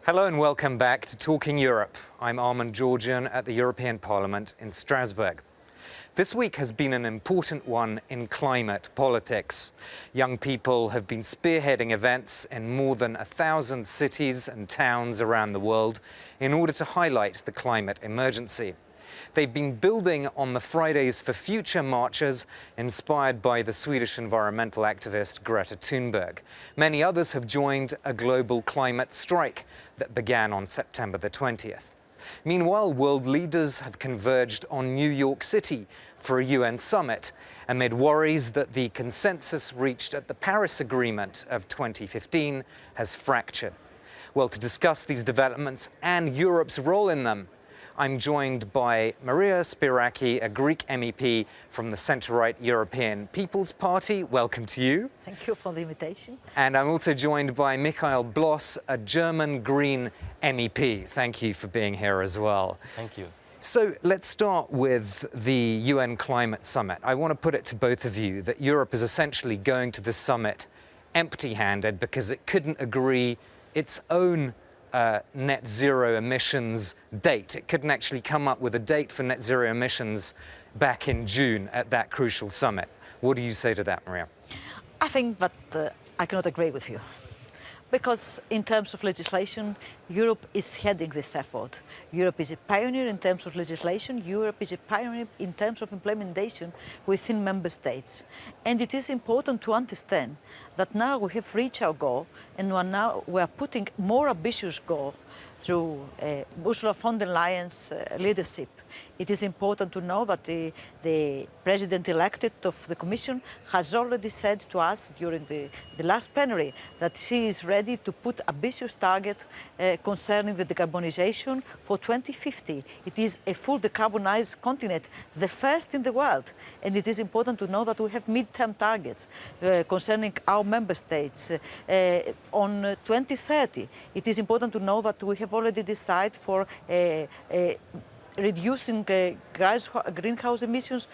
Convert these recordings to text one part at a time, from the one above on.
Hello and welcome back to Talking Europe. I'm Armand Georgian at the European Parliament in Strasbourg. This week has been an important one in climate politics. Young people have been spearheading events in more than 1,000 cities and towns around the world in order to highlight the climate emergency. They've been building on the Fridays for Future marches inspired by the Swedish environmental activist Greta Thunberg. Many others have joined a global climate strike that began on September the 20th. Meanwhile, world leaders have converged on New York City for a UN summit amid worries that the consensus reached at the Paris Agreement of 2015 has fractured. Well, to discuss these developments and Europe's role in them, I'm joined by Maria Spyraki, a Greek MEP from the centre-right European People's Party. Welcome to you. Thank you for the invitation. And I'm also joined by Michael Bloss, a German Green MEP. Thank you for being here as well. Thank you. So let's start with the UN Climate Summit. I want to put it to both of you that Europe is essentially going to the summit empty-handed because it couldn't agree its own net zero emissions date. It couldn't actually come up with a date for net zero emissions back in June at that crucial summit. What do you say to that, Maria? I think that I cannot agree with you. Because in terms of legislation, Europe is heading this effort. Europe is a pioneer in terms of legislation. Europe is a pioneer in terms of implementation within member states. And it is important to understand that now we have reached our goal and we are putting more ambitious goal through Ursula von der Leyen's leadership. It is important to know that the president-elected of the Commission has already said to us during the last plenary that she is ready to put ambitious target concerning the decarbonization for 2050. It is a full decarbonized continent, the first in the world. And it is important to know that we have mid-term targets concerning our member states on 2030. It is important to know that we have already decided for reducing greenhouse emissions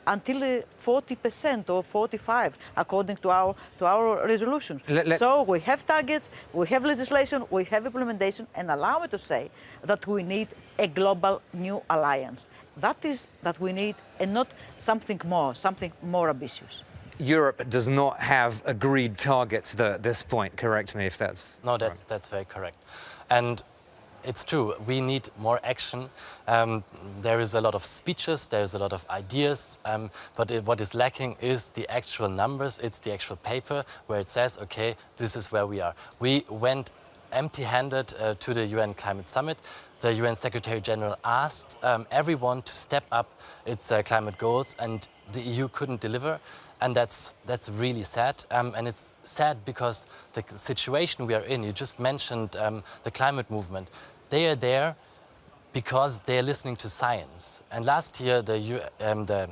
until 40% or 45%, according to our resolutions. So we have targets, we have legislation, we have implementation, and allow me to say that we need a global new alliance. That is that we need, and not something more ambitious. Europe does not have agreed targets though, at this point. Correct me if that's No, that's very correct. And it's true, we need more action. There is a lot of speeches, there's a lot of ideas, but what is lacking is the actual numbers, it's the actual paper where it says, okay, this is where we are. We went empty-handed to the UN Climate Summit. The UN Secretary General asked everyone to step up its climate goals, and the EU couldn't deliver. And that's really sad, and it's sad because the situation we are in, you just mentioned the climate movement, they are there because they are listening to science. And last year the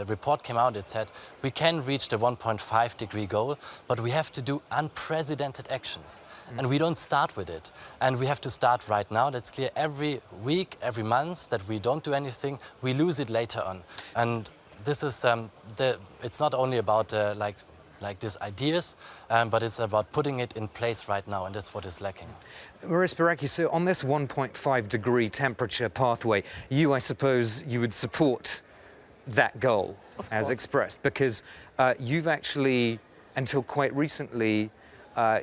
report came out, it said we can reach the 1.5 degree goal, but we have to do unprecedented actions. And we don't start with it. And we have to start right now, that's clear. Every week, every month that we don't do anything, we lose it later on. And this is it's not only about like these ideas, but it's about putting it in place right now, and that's what is lacking. Maria Spyraki, so on this 1.5 degree temperature pathway, I suppose you would support that goal as expressed, because you've actually, until quite recently,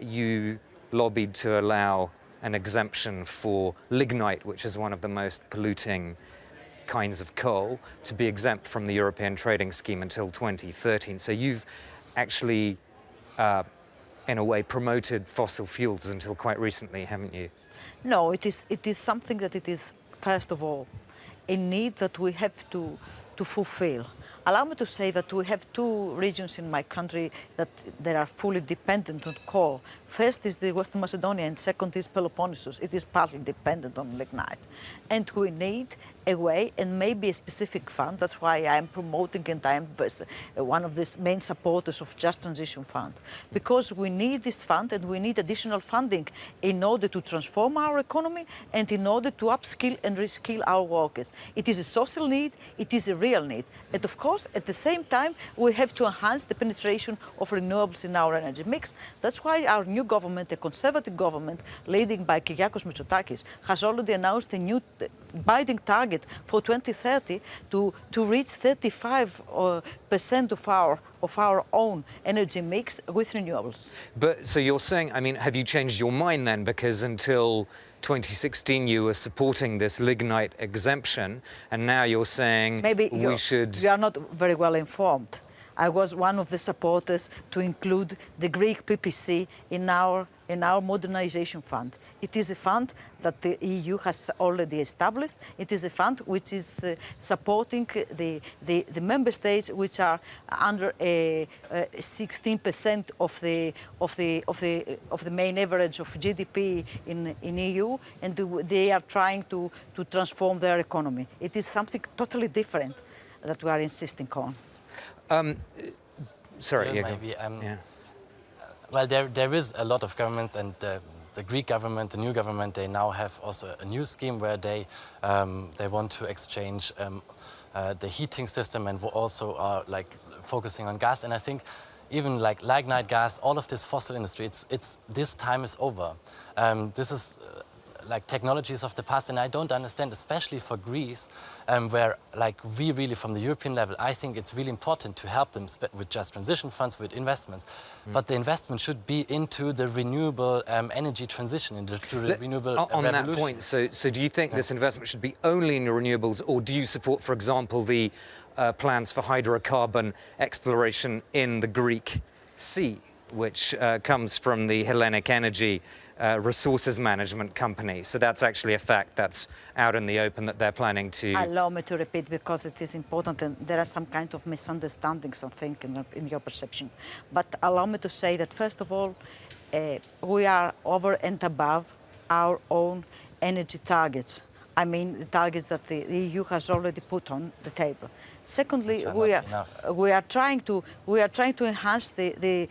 you lobbied to allow an exemption for lignite, which is one of the most polluting kinds of coal, to be exempt from the European trading scheme until 2013. So you've actually, in a way, promoted fossil fuels until quite recently, haven't you? No, it is something that it is, first of all, a need that we have to fulfill. Allow me to say that we have two regions in my country that are fully dependent on coal. First is the Western Macedonia, and second is Peloponnesus. It is partly dependent on lignite. And we need a way and maybe a specific fund. That's why I am promoting, and I am one of the main supporters of Just Transition Fund. Because we need this fund and we need additional funding in order to transform our economy and in order to upskill and reskill our workers. It is a social need, it is a real need. And of course, course, at the same time, we have to enhance the penetration of renewables in our energy mix. That's why our new government, the Conservative government, led by Kyriakos Mitsotakis, has already announced a new binding target for 2030 to reach 35% of our own energy mix with renewables. But so you're saying, I mean, have you changed your mind then? Because until 2016 you were supporting this lignite exemption, and now you're saying maybe we should... You are not very well informed. I was one of the supporters to include the Greek PPC in our modernization fund. It is a fund that the EU has already established. It is a fund which is supporting the member states which are under 16% of the main average of GDP in EU, and they are trying to transform their economy. It is something totally different that we are insisting on. Sorry, yeah, maybe. Well, there is a lot of governments, and the Greek government, the new government, they now have also a new scheme where they want to exchange the heating system, and also are like focusing on gas. And I think even like lignite gas, all of this fossil industry, this time is over. This is like technologies of the past, and I don't understand, especially for Greece, where like we really from the European level, I think it's really important to help them with just transition funds, with investments, but the investment should be into the renewable energy transition, into the renewable on revolution. that point, so do you think this investment should be only in renewables, or do you support, for example, the plans for hydrocarbon exploration in the Greek Sea, which comes from the Hellenic Energy resources management company? So that's actually a fact that's out in the open that they're planning to... Allow me to repeat, because it is important, and there are some kind of misunderstandings, I think, in your perception. But allow me to say that, first of all, we are over and above our own energy targets. I mean, the targets that the EU has already put on the table. Secondly, we are trying to enhance the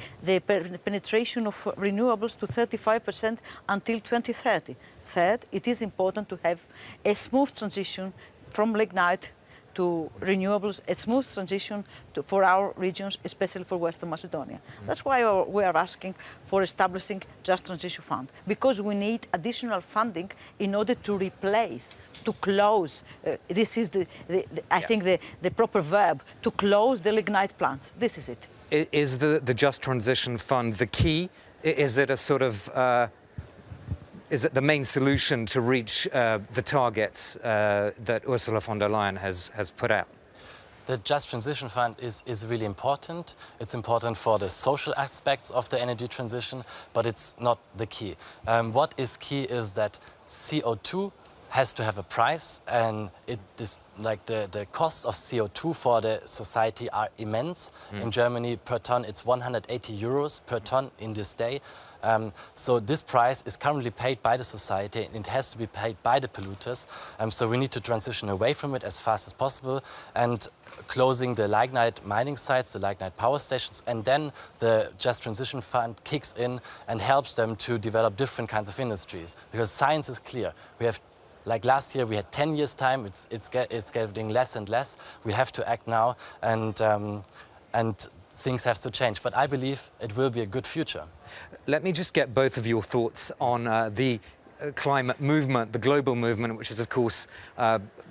penetration of renewables to 35% until 2030. Third, it is important to have a smooth transition from lignite to renewables, a smooth transition for our regions, especially for Western Macedonia. That's why we are asking for establishing Just Transition Fund, because we need additional funding in order to replace, to close, this is I think the proper verb, to close the lignite plants. This is it. Is the Just Transition Fund the key? Is it a sort of... is it the main solution to reach the targets that Ursula von der Leyen has put out? The Just Transition Fund is really important. It's important for the social aspects of the energy transition, but it's not the key. What is key is that CO2 has to have a price, and it is like the costs of CO2 for the society are immense. In Germany, per ton, it's 180 euros per ton in this day. So this price is currently paid by the society, and it has to be paid by the polluters. So we need to transition away from it as fast as possible, and closing the lignite mining sites, the lignite power stations, and then the Just Transition Fund kicks in and helps them to develop different kinds of industries. Because science is clear. We have, like last year, we had 10 years time. It's getting less and less. We have to act now, and things have to change. But I believe it will be a good future. Let me just get both of your thoughts on the climate movement, the global movement, which is, of course,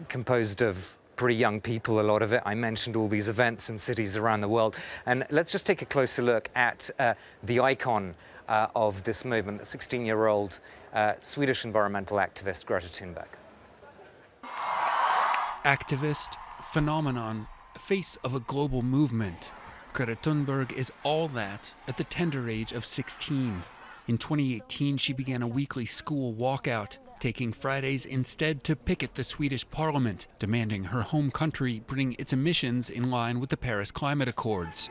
composed of pretty young people, a lot of it. I mentioned all these events in cities around the world. And let's just take a closer look at the icon of this movement, the 16-year-old Swedish environmental activist Greta Thunberg. Activist, phenomenon, face of a global movement. Greta Thunberg is all that at the tender age of 16. In 2018, she began a weekly school walkout, taking Fridays instead to picket the Swedish parliament, demanding her home country bring its emissions in line with the Paris Climate Accords.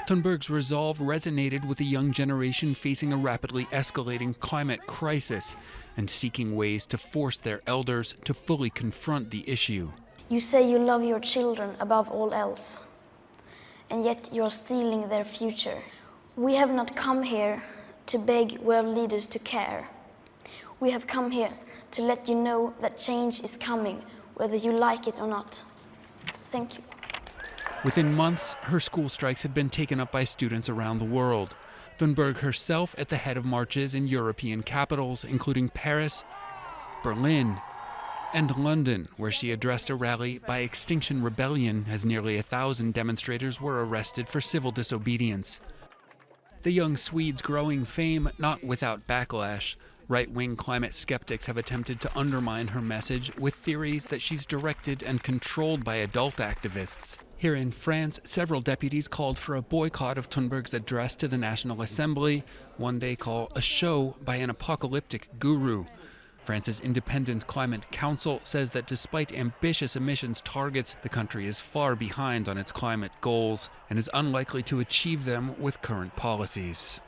Thunberg's resolve resonated with a young generation facing a rapidly escalating climate crisis and seeking ways to force their elders to fully confront the issue. You say you love your children above all else, and yet you're stealing their future. We have not come here to beg world leaders to care. We have come here to let you know that change is coming, whether you like it or not. Thank you. Within months, her school strikes had been taken up by students around the world. Thunberg herself at the head of marches in European capitals, including Paris, Berlin, and London, where she addressed a rally by Extinction Rebellion as nearly 1,000 demonstrators were arrested for civil disobedience. The young Swede's growing fame not without backlash. Right-wing climate skeptics have attempted to undermine her message with theories that she's directed and controlled by adult activists. Here in France, several deputies called for a boycott of Thunberg's address to the National Assembly, one they call a show by an apocalyptic guru. France's Independent Climate Council says that despite ambitious emissions targets, the country is far behind on its climate goals and is unlikely to achieve them with current policies.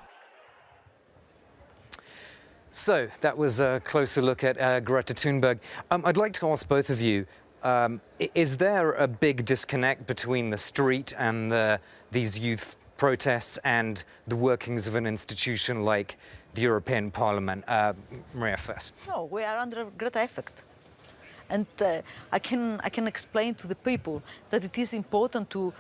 So that was a closer look at Greta Thunberg. I'd like to ask both of you, is there a big disconnect between the street and these youth protests and the workings of an institution like the European Parliament? Maria first. No, we are under a great effect. And I can explain to the people that it is important to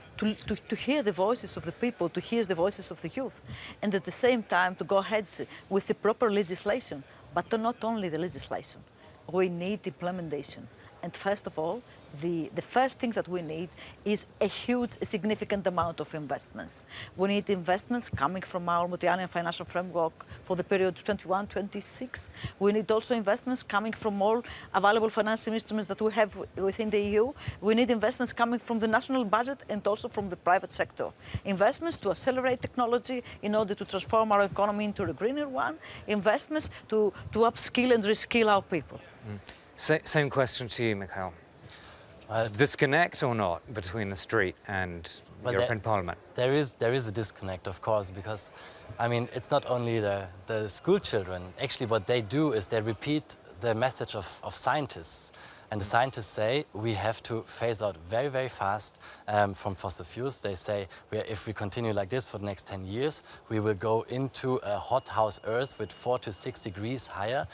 hear the voices of the people, to hear the voices of the youth, and at the same time to go ahead with the proper legislation, but not only the legislation. We need implementation. And first of all, the first thing that we need is a significant amount of investments. We need investments coming from our multi-annual financial framework for the period 21-26. We need also investments coming from all available financial instruments that we have within the EU. We need investments coming from the national budget and also from the private sector. Investments to accelerate technology in order to transform our economy into a greener one. Investments to upskill and reskill our people. Same question to you, Mikhail. Disconnect or not between the street and the European Parliament? There is a disconnect, of course, because, I mean, it's not only the school children. Actually, what they do is they repeat the message of scientists. And the scientists say we have to phase out very, very fast from fossil fuels. They say if we continue like this for the next 10 years, we will go into a hothouse Earth with 4 to 6 degrees higher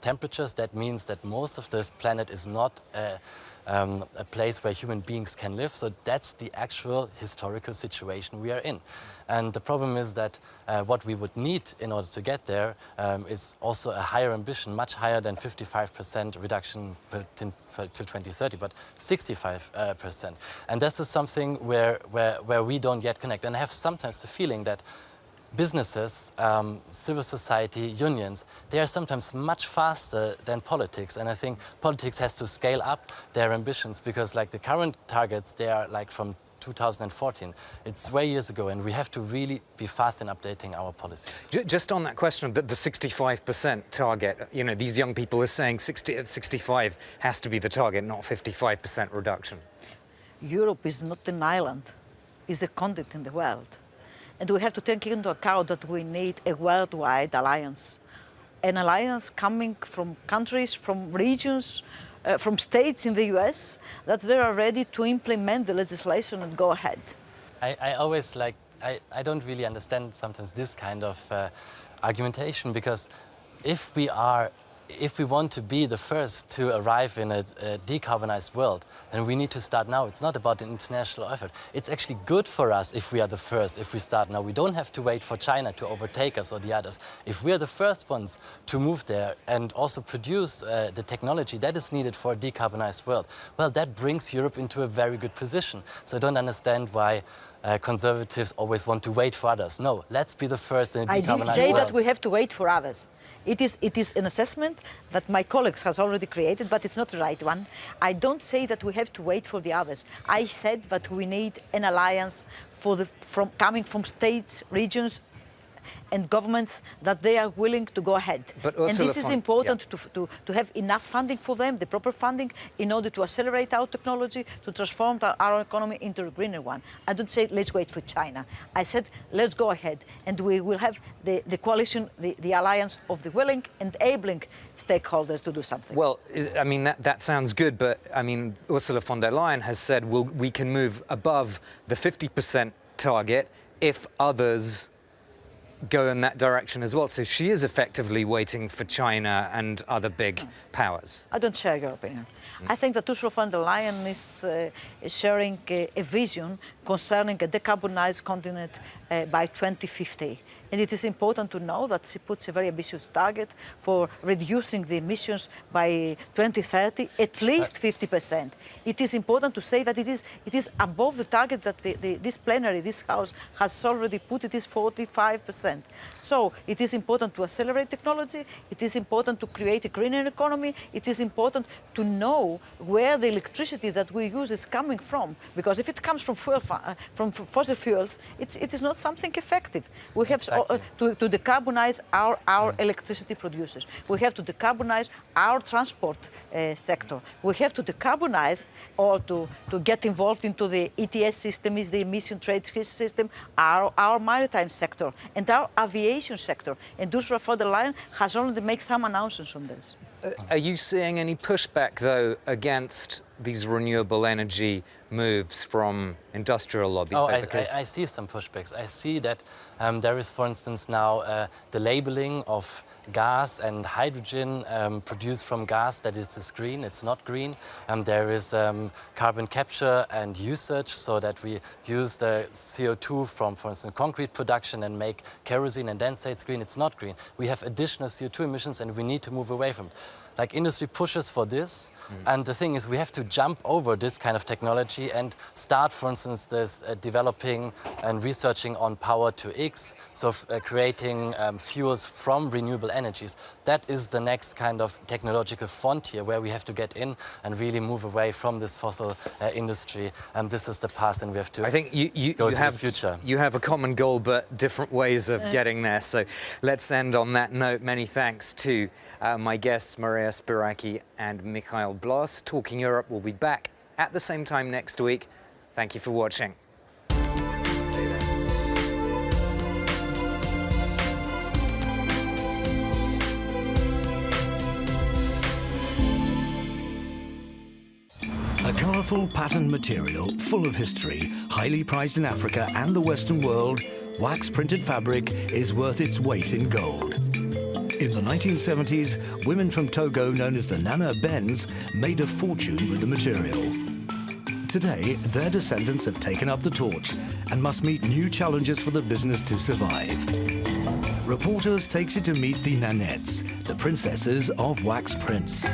temperatures. That means that most of this planet is not a place where human beings can live. So that's the actual historical situation we are in. And the problem is that what we would need in order to get there is also a higher ambition, much higher than 55% reduction till 2030, but 65%. And this is something where we don't yet connect. And I have sometimes the feeling that businesses, civil society, unions, they are sometimes much faster than politics. And I think politics has to scale up their ambitions because like the current targets, they are like from 2014. It's way years ago, and we have to really be fast in updating our policies. Just on that question of the 65% target, you know, these young people are saying 65 has to be the target, not 55% reduction. Europe is not an island, it's a continent in the world. And we have to take into account that we need a worldwide alliance. An alliance coming from countries, from regions, from states in the US, that they are ready to implement the legislation and go ahead. I always I don't really understand sometimes this kind of argumentation, because if we want to be the first to arrive in a decarbonized world, then we need to start now. It's not about an international effort. It's actually good for us if we are the first, if we start now. We don't have to wait for China to overtake us or the others. If we are the first ones to move there and also produce the technology that is needed for a decarbonized world, well, that brings Europe into a very good position. So I don't understand why conservatives always want to wait for others. No, let's be the first in a decarbonized world. I didn't say that we have to wait for others. It is an assessment that my colleagues has already created, but it's not the right one. I don't say that we have to wait for the others. I said that we need an alliance coming from states, regions, and governments, that they are willing to go ahead. And this is important to have enough funding for them, the proper funding, in order to accelerate our technology, to transform our economy into a greener one. I don't say let's wait for China. I said let's go ahead, and we will have the coalition, the alliance of the willing, enabling stakeholders to do something. Well, I mean, that sounds good, but I mean, Ursula von der Leyen has said we can move above the 50% target if others go in that direction as well. So she is effectively waiting for China and other big powers. I don't share your opinion. I think that Ursula von der Leyen is sharing a vision concerning a decarbonized continent by 2050. And it is important to know that she puts a very ambitious target for reducing the emissions by 2030, at least 50%. It is important to say that it is above the target that this plenary, this House, has already put. It is 45%. So it is important to accelerate technology. It is important to create a greener economy. It is important to know where the electricity that we use is coming from. Because if it comes from fossil fuels, it is not something effective. We have to decarbonize our electricity producers. We have to decarbonize our transport sector. We have to decarbonize or to get involved into the ETS system, is the emission trade system, our maritime sector and our aviation sector. And Ursula von der Leyen has already made some announcements on this. Are you seeing any pushback, though, against these renewable energy moves from industrial lobbies? Oh, though, I see some pushbacks. I see that there is, for instance, now the labeling of gas and hydrogen produced from gas that is green. It's not green. There is carbon capture and usage, so that we use the CO2 from, for instance, concrete production and make kerosene and then say it's green. It's not green. We have additional CO2 emissions and we need to move away from it. Like, industry pushes for this, and the thing is we have to jump over this kind of technology and start, for instance, this developing and researching on power to X, so creating fuels from renewable energies. That is the next kind of technological frontier where we have to get in and really move away from this fossil industry. And this is the past, and we have to I think you go to have the future. You have a common goal, but different ways of getting there. So let's end on that note. Many thanks to my guests, Maria Spiraki and Michael Blas. Talking Europe will be back at the same time next week. Thank you for watching. Stay there. A colourful patterned material full of history, highly prized in Africa and the Western world, wax-printed fabric is worth its weight in gold. In the 1970s, women from Togo known as the Nana Bens made a fortune with the material. Today, their descendants have taken up the torch and must meet new challenges for the business to survive. Reporters takes you to meet the Nanettes, the princesses of wax prints.